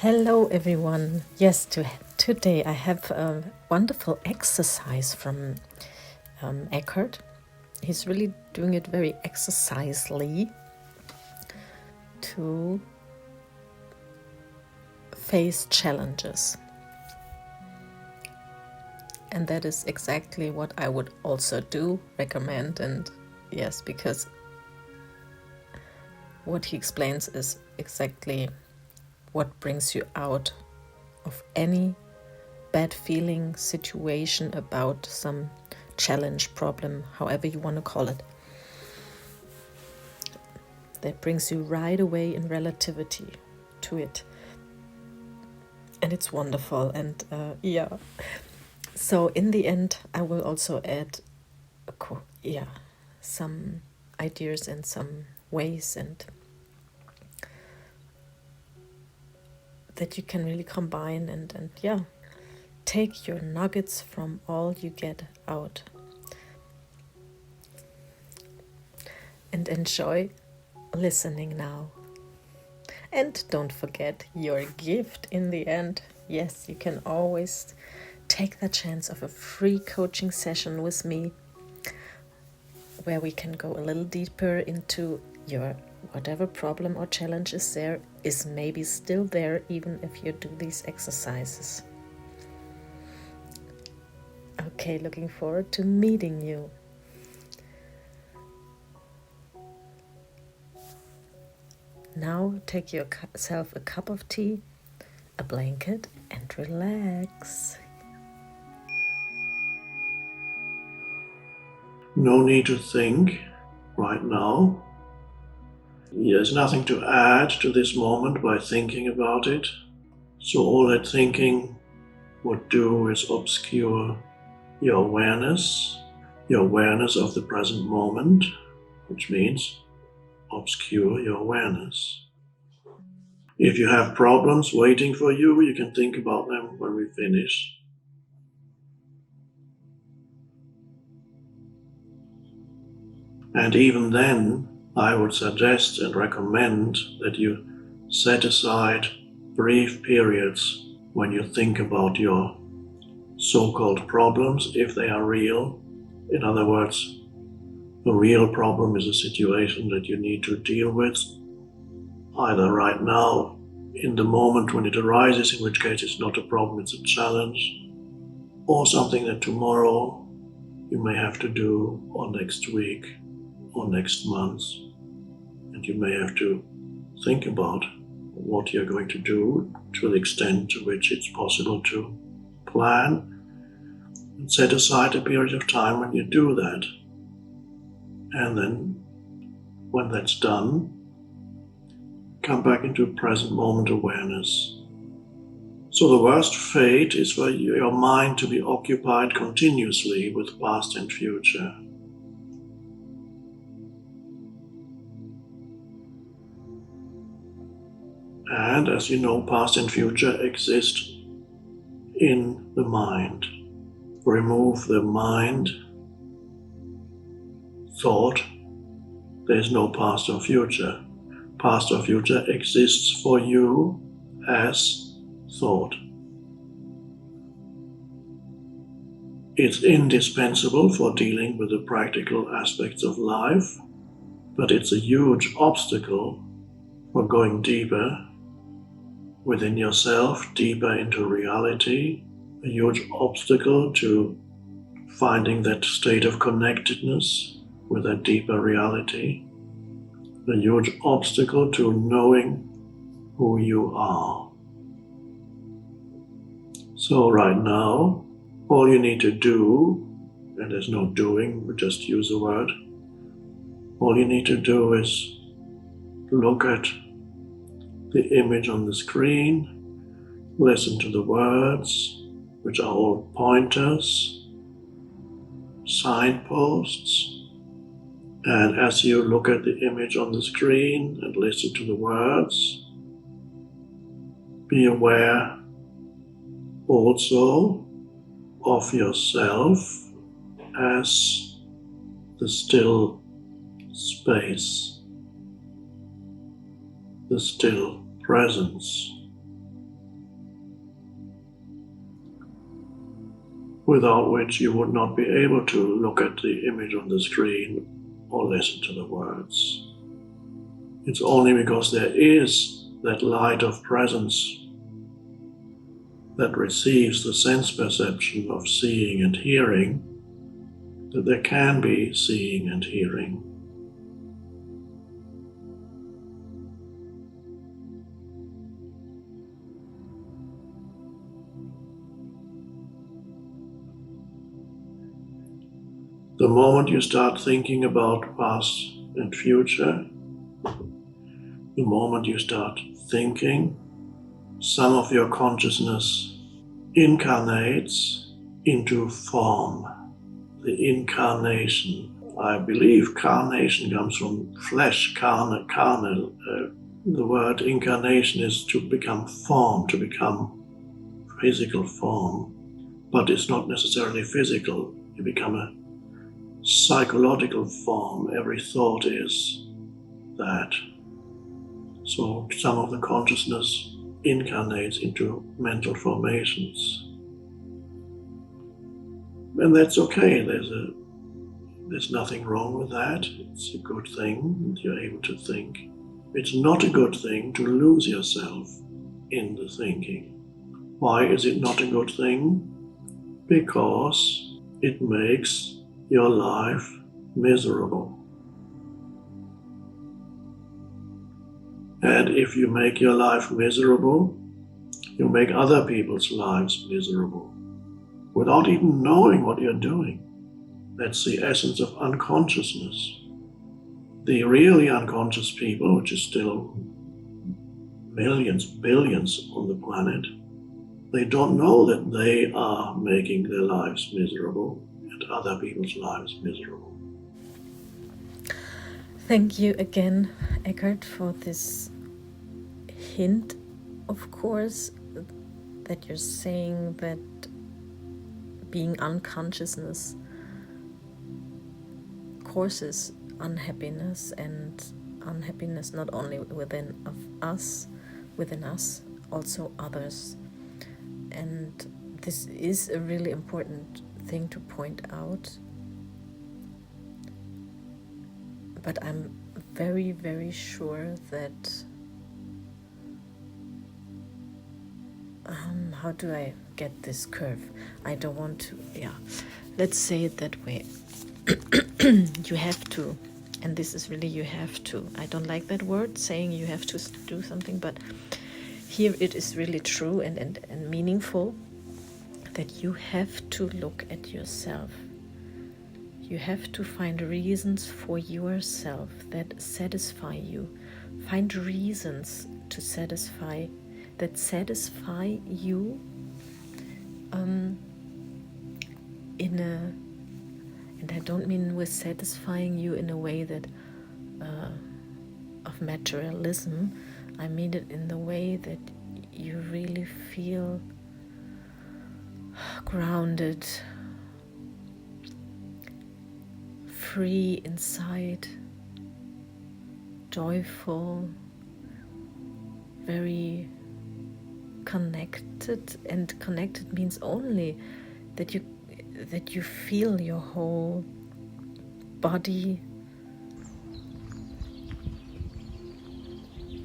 Hello everyone. Yes, today I have a wonderful exercise from Eckhart. He's really doing it very exercisely to face challenges. And that is exactly what I would also recommend. And yes, because what he explains is exactly what brings you out of any bad feeling, situation, about some challenge, problem, however you want to call it. That brings you right away in relativity to it. And it's wonderful. And yeah. So in the end, I will also add some ideas and some ways and that you can really combine and take your nuggets from all you get out and enjoy listening now. And don't forget your gift in the end. Yes, you can always take the chance of a free coaching session with me where we can go a little deeper into your whatever problem or challenge is maybe still there even if you do these exercises. Okay, looking forward to meeting you. Now take yourself a cup of tea, a blanket, and relax. No need to think right now. There's nothing to add to this moment by thinking about it. So all that thinking would do is obscure your awareness of the present moment, which means obscure your awareness. If you have problems waiting for you, you can think about them when we finish. And even then, I would suggest and recommend that you set aside brief periods when you think about your so-called problems, if they are real. In other words, a real problem is a situation that you need to deal with, either right now, in the moment when it arises, in which case it's not a problem, it's a challenge, or something that tomorrow you may have to do, or next week, or next month, and you may have to think about what you're going to do to the extent to which it's possible to plan, and set aside a period of time when you do that. And then when that's done, come back into present moment awareness. So the worst fate is for your mind to be occupied continuously with past and future. And as you know, past and future exist in the mind. Remove the mind thought, there's no past or future. Past or future exists for you as thought. It's indispensable for dealing with the practical aspects of life, but it's a huge obstacle for going deeper within yourself, deeper into reality, a huge obstacle to finding that state of connectedness with that deeper reality, a huge obstacle to knowing who you are. So right now, all you need to do, and there's no doing, we just use the word, all you need to do is look at the image on the screen, listen to the words, which are all pointers, signposts, and as you look at the image on the screen and listen to the words, be aware also of yourself as the still space, the still presence, without which you would not be able to look at the image on the screen or listen to the words. It's only because there is that light of presence that receives the sense perception of seeing and hearing that there can be seeing and hearing. The moment you start thinking about past and future, the moment you start thinking, some of your consciousness incarnates into form. The incarnation. I believe carnation comes from flesh, carnal. The word incarnation is to become form, to become physical form. But it's not necessarily physical. You become a psychological form. Every thought is that. So some of the consciousness incarnates into mental formations. And that's okay. There's nothing wrong with that. It's a good thing that you're able to think. It's not a good thing to lose yourself in the thinking. Why is it not a good thing? Because it makes your life miserable. And if you make your life miserable, you make other people's lives miserable without even knowing what you're doing. That's the essence of unconsciousness. The really unconscious people, which is still millions, billions on the planet, they don't know that they are making their lives miserable and other people's lives miserable. Thank you again, Eckhart, for this hint, of course, that you're saying that being unconsciousness causes unhappiness, and unhappiness not only within us, also others. And this is a really important thing to point out. But I'm very, very sure that how do I get this curve? I don't want to, let's say it that way. You have to, and this is really you have to. I don't like that word, saying you have to do something, but here it is really true and meaningful that you have to look at yourself. You have to find reasons for yourself that satisfy you. Find reasons to satisfy you and I don't mean with satisfying you in a way that of materialism. I mean it in the way that you really feel grounded, free inside, joyful, very connected. And connected means only that you feel your whole body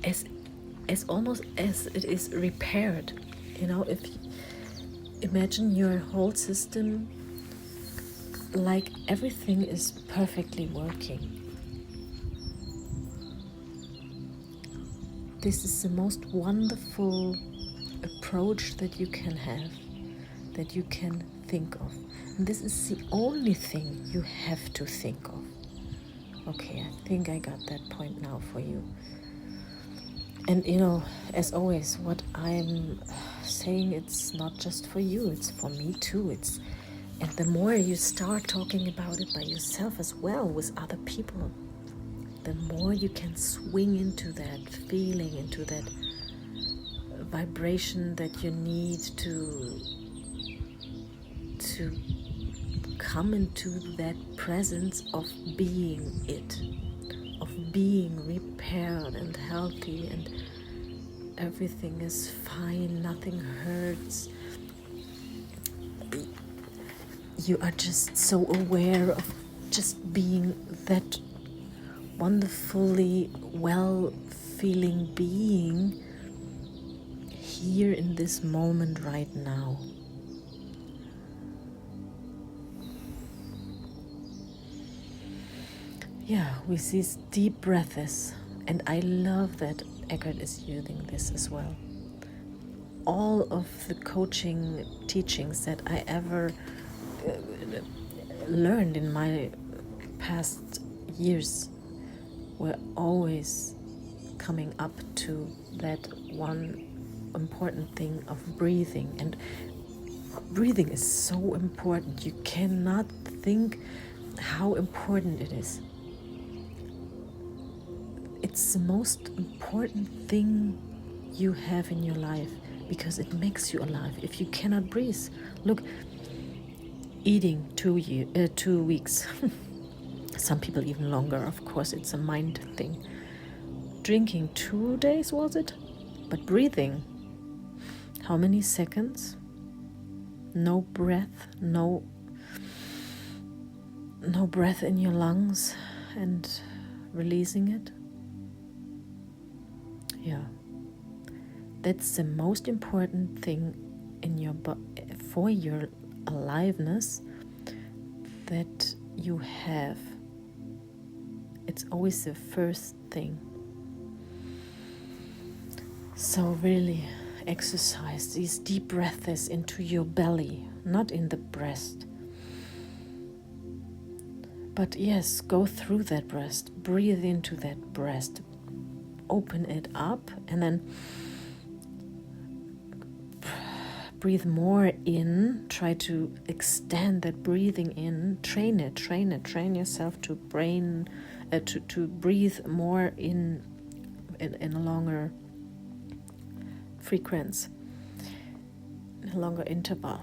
as almost as it is repaired. If imagine your whole system like everything is perfectly working. This is the most wonderful approach that you can have, that you can think of. And this is the only thing you have to think of. Okay, I think I got that point now for you. And as always, what I'm saying, it's not just for you, it's for me too. And the more you start talking about it by yourself as well with other people, the more you can swing into that feeling, into that vibration that you need to come into that presence of being it, of being repaired and healthy, and everything is fine, nothing hurts. you are just so aware of just being that wonderfully well-feeling being here in this moment right now. Yeah, with these deep breaths, and I love that Eckhart is using this as well. All of the coaching teachings that I ever learned in my past years were always coming up to that one important thing of breathing. And breathing is so important. You cannot think how important it is. It's the most important thing you have in your life because it makes you alive. If you cannot breathe, look, eating 2 weeks, some people even longer, of course, it's a mind thing. Drinking 2 days, was it? But breathing, how many seconds? No breath, no breath in your lungs and releasing it. Yeah, that's the most important thing in your for your aliveness that you have. It's always the first thing. So really exercise these deep breaths into your belly, not in the breast. But yes, go through that breast, breathe into that breast, open it up, and then breathe more in. Try to extend that breathing in. Train yourself to to breathe more in a longer frequency, in a longer interval.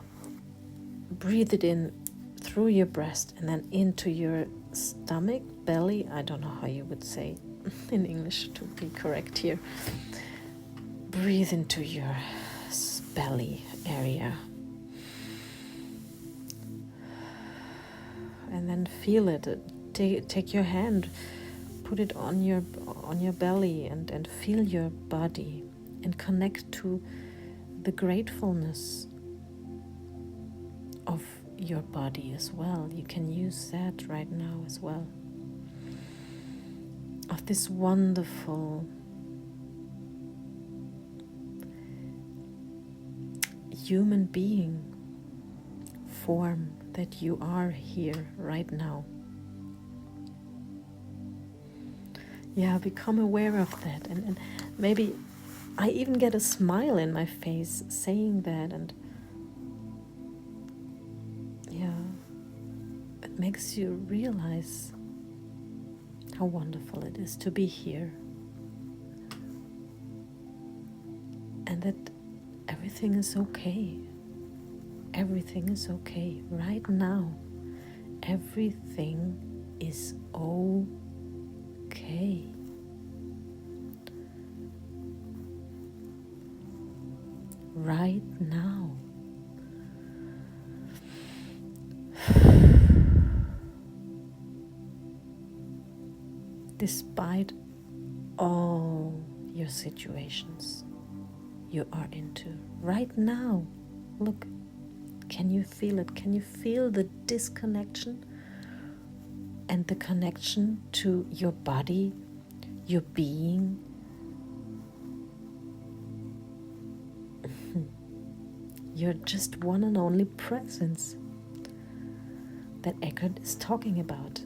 Breathe it in through your breast and then into your stomach, belly. I don't know how you would say in English to be correct here. Breathe into your belly area and then feel it. Take your hand, put it on your belly and feel your body and connect to the gratefulness of your body as well. You can use that right now as well, of this wonderful human being form that you are here right now. Yeah, become aware of that, and maybe I even get a smile in my face saying that, and yeah, it makes you realize how wonderful it is to be here, and that everything is okay. Everything is okay right now. Everything is okay. Right now. Despite all your situations you are into right now, look, can you feel it? Can you feel the disconnection and the connection to your body, your being? You're just one and only presence that Eckhart is talking about.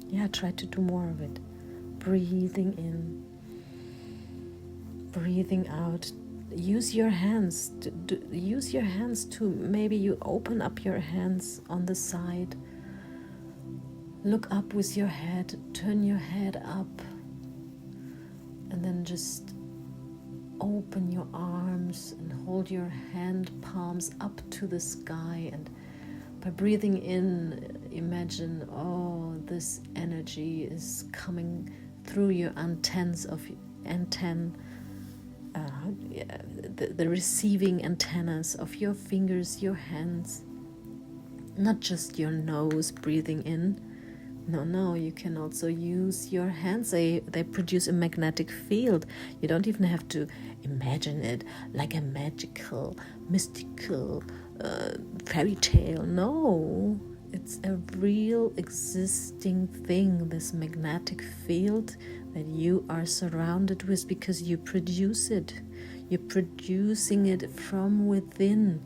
Yeah, try to do more of it. Breathing in, breathing out. Use your hands. Use your hands too. Maybe you open up your hands on the side. Look up with your head. Turn your head up. And then just open your arms and hold your hand palms up to the sky. And by breathing in, imagine, this energy is coming through your antennas the receiving antennas of your fingers, your hands, not just your nose breathing in. No, you can also use your hands. They produce a magnetic field. You don't even have to imagine it like a magical, mystical fairy tale. No, it's a real existing thing, this magnetic field that you are surrounded with because you produce it. You're producing it from within.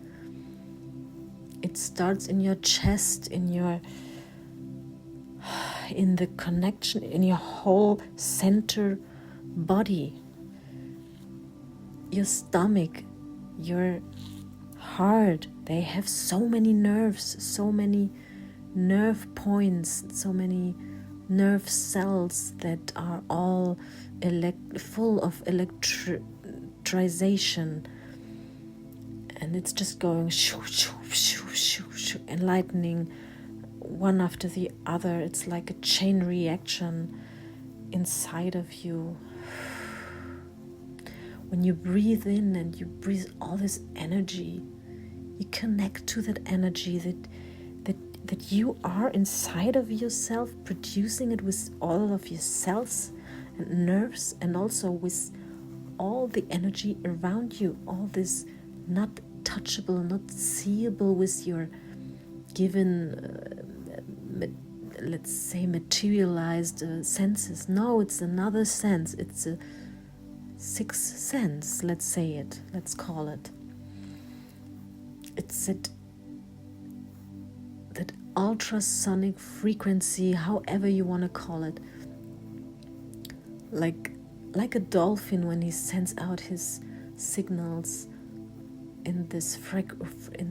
It starts in your chest, in the connection, in your whole center body. Your stomach, your heart, they have so many nerves, so many nerve points, so many nerve cells that are all full of electricization. And it's just going shoo, shoo, shoo, shoo, shoo, enlightening one after the other. It's like a chain reaction inside of you. When you breathe in and you breathe all this energy, you connect to that energy that you are inside of yourself, producing it with all of your cells and nerves, and also with all the energy around you, all this not touchable, not seeable with your given, let's say, materialized senses. No, it's another sense. It's a sixth sense, let's say it, let's call it. It's that ultrasonic frequency, however you want to call it, like a dolphin when he sends out his signals in this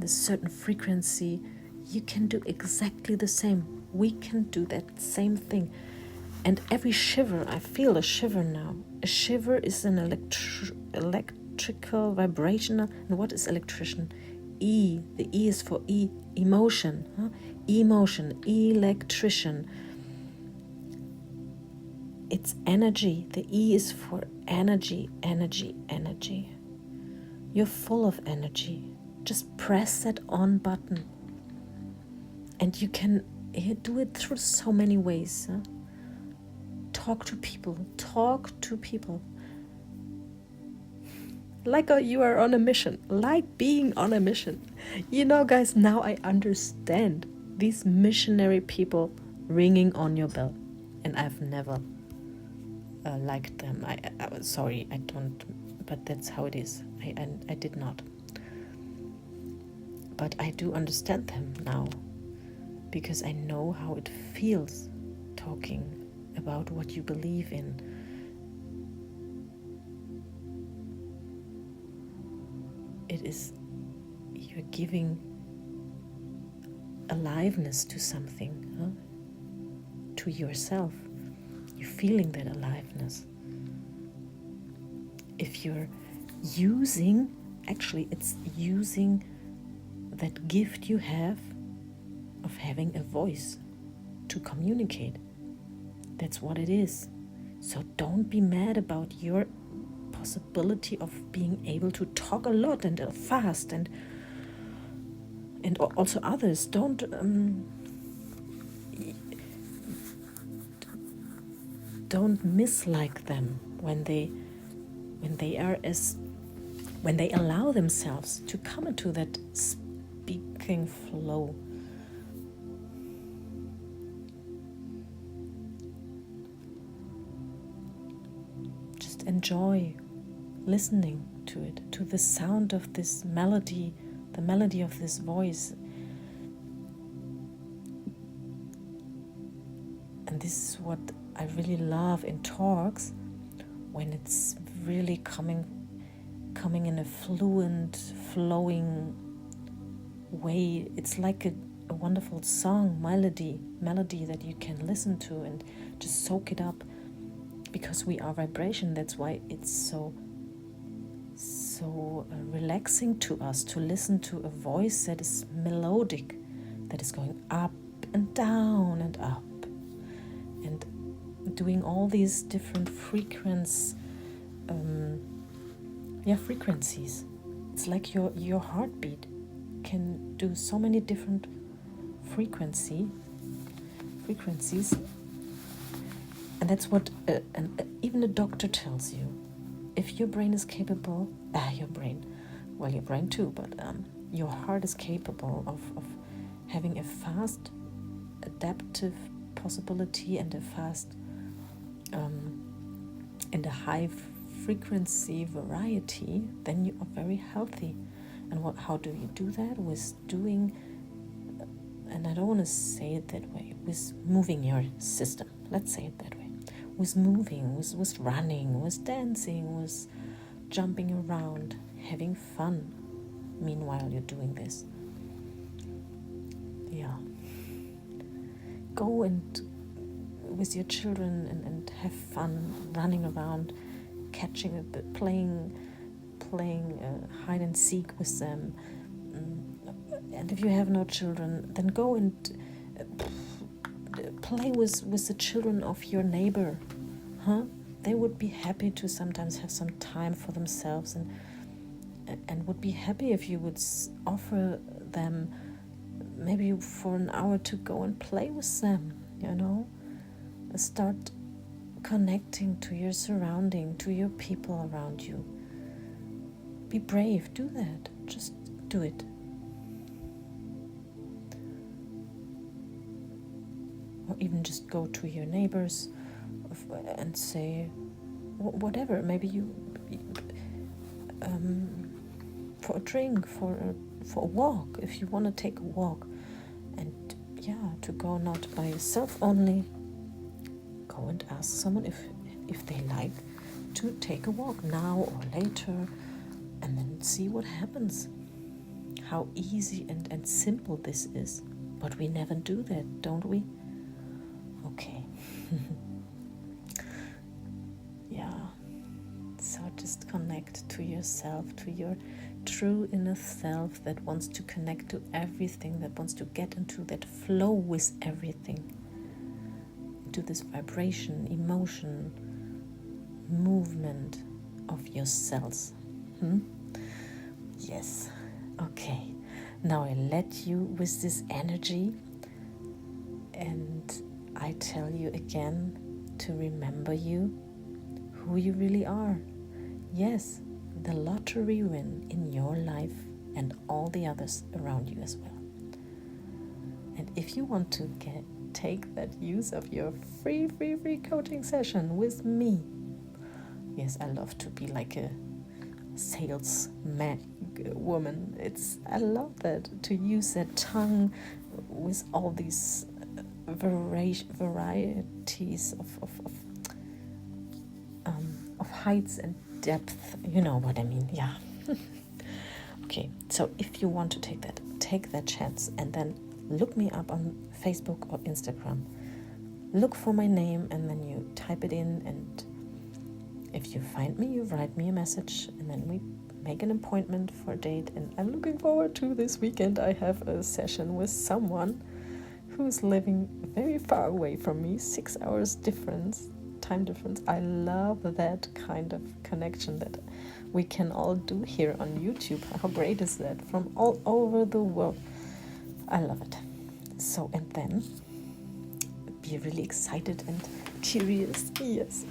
certain frequency. You can do exactly the same. We can do that same thing. And every shiver, I feel a shiver now. A shiver is an electrical vibrational. And what is electrician? E. The E is for emotion. Emotion, electrician. It's energy. The E is for energy, energy, energy. You're full of energy. Just press that on button. And you can do it through so many ways. Talk to people. Like you are on a mission. Like being on a mission. You know, guys, now I understand these missionary people ringing on your bell. And I've never liked them. I sorry, I don't, but that's how it is. I did not. But I do understand them now, because I know how it feels talking about what you believe in. It is, you're giving aliveness to something, to yourself. You're feeling that aliveness. If you're using, actually it's using that gift you have of having a voice to communicate. That's what it is. So don't be mad about your possibility of being able to talk a lot and fast, and also others. Don't mislike them when they allow themselves to come into that speaking flow. Just enjoy listening to it, to the sound of this melody, the melody of this voice. And this is what I really love in talks, when it's really coming in a fluent, flowing way. It's like a wonderful song, melody that you can listen to and just soak it up, because we are vibration. That's why it's so relaxing to us to listen to a voice that is melodic, that is going up and down and up, and doing all these different frequencies. It's like your heartbeat can do so many different frequencies, and that's what even a doctor tells you. If your brain is capable, your brain too, but your heart is capable of having a fast adaptive possibility and a fast and a high frequency variety, then you are very healthy. And how do you do that? With doing, and I don't want to say it that way, with moving your system. Let's say it that way. With moving, with running, with dancing, with jumping around, having fun. Meanwhile, you're doing this. Yeah. Go and with your children and have fun running around, catching a bit, playing hide and seek with them. And if you have no children, then go and play with the children of your neighbor. They would be happy to sometimes have some time for themselves, and would be happy if you would offer them maybe for an hour to go and play with them, Start connecting to your surrounding, to your people around you. Be brave, do that. Just do it. Or even just go to your neighbors and say whatever. Maybe you for a drink, for a walk, if you want to take a walk, and to go not by yourself only. Go and ask someone if they like to take a walk now or later, and then see what happens. How easy and simple this is. But we never do that, don't we? Okay. So just connect to yourself, to your true inner self that wants to connect to everything, that wants to get into that flow with everything. To this vibration, emotion, movement of your cells. Yes. Okay. Now I let you with this energy, and I tell you again to remember who you really are. Yes, the lottery win in your life and all the others around you as well. And if you want to take that use of your free coaching session with me. Yes, I love to be like a salesman woman. I love that, to use that tongue with all these varieties of heights and depth. You know what I mean? Yeah. Okay, so if you want to take that chance, and then look me up on Facebook or Instagram. Look for my name, and then you type it in, and if you find me, you write me a message, and then we make an appointment for a date. And I'm looking forward to this weekend. I have a session with someone who's living very far away from me, 6 hours time difference. I love that kind of connection that we can all do here on YouTube. How great is that? From all over the world. I love it. So, and then be really excited and curious, yes,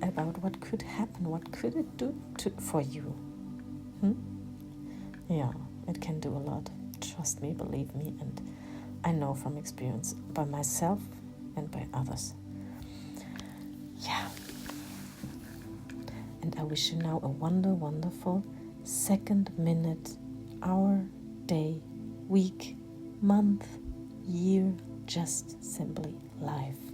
about what could happen. What could it do for you? Yeah, it can do a lot. Trust me, believe me, and I know from experience, by myself and by others. Yeah. And I wish you now a wonderful second, minute, hour, day, week, month, year, just simply life.